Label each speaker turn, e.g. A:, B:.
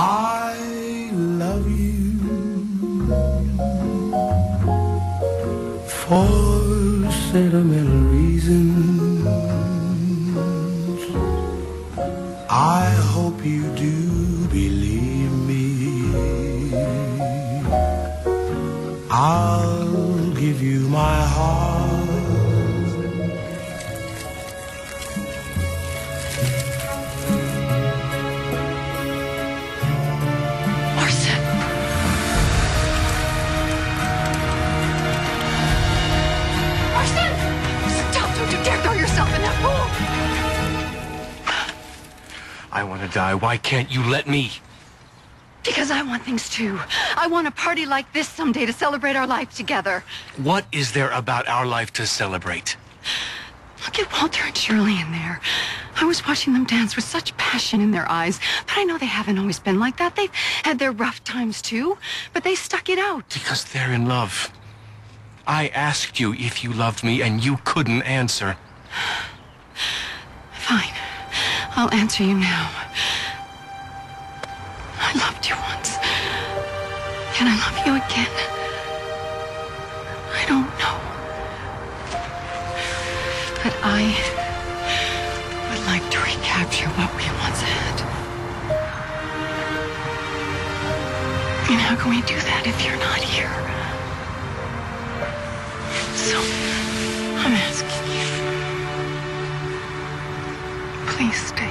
A: I love you for sentimental reasons. I hope you do believe me. I'll give you my heart.
B: Orson. Orson! Stop! Don't you dare throw yourself in that pool!
C: I want to die. Why can't you let me?
B: Because I want things too. I want a party like this someday to celebrate our life together.
C: What is there about our life to celebrate?
B: Look at Walter and Shirley in there. I was watching them dance with such passion in their eyes, but I know they haven't always been like that. They've had their rough times too, but they stuck it out.
C: Because they're in love. I asked you if you loved me, and you couldn't answer.
B: Fine. I'll answer you now. I loved you once. Can I love you again? I don't know. But I would like to recapture what we once had. And how can we do that if you're not here? So, I'm asking you. Please stay.